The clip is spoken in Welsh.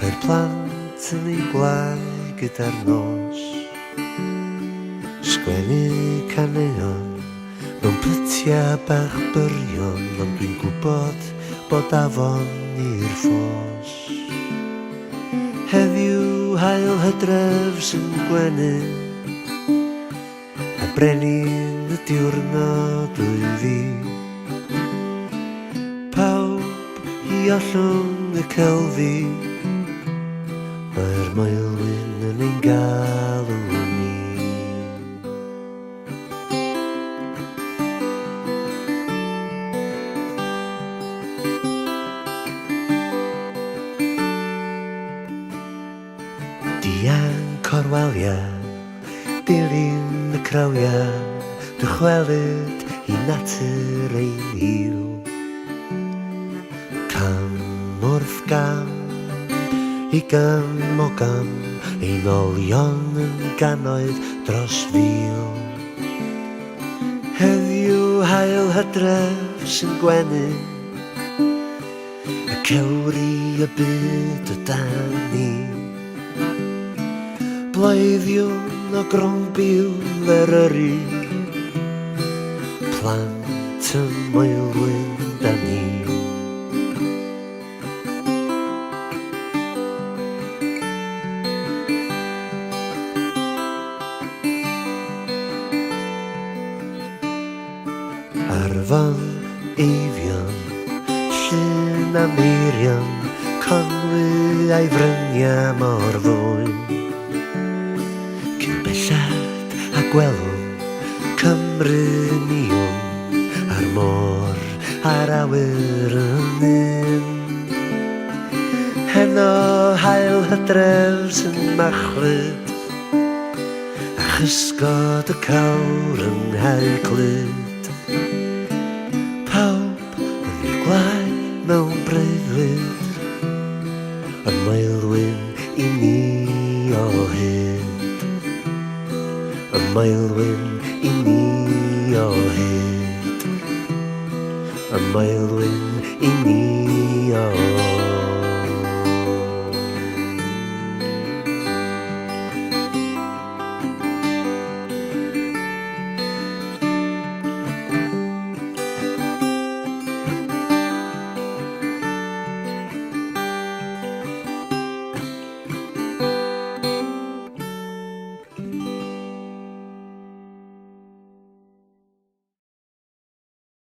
Rhaid plant yn ei gwlau gyda'r nos, sgwennu caneuon mewn pytia bach byrion, ond dwi'n gwybod bod afon i'r ffos. Heddiw hael hydref sy'n gwenu, a brenin y diwrnod wy fi. Pawb i ollwng y celfi, mae'r moelwyn yn ein galw ni. Dian corwalia, dilyn y crawia, dychwelyd i natur ein hiw. Cam wrth gam, i gam o gam, ein olion yn gannoedd dros fil. Heddiw hael hydref sy'n gwenu, y cewri y byd o dan ni. Bloeddiwn o grombil Eryri, plant y moelwyn da ni. Arfon eifion, llun a meirion, conwy a'i frynia mor fwyn. Cyn bellad a gwelwn Cymru niwn, a'r môr a'r awyr yn un. Heno hael hydref sy'n machlyd, a chysgod y cawr yng nghaelglyd. Pawb yn ei gwlau mewn breuddwyd, y moelwyn i ni o hyd. Y moelwyn i ni o hyd. Y moelwyn i ni o hyd.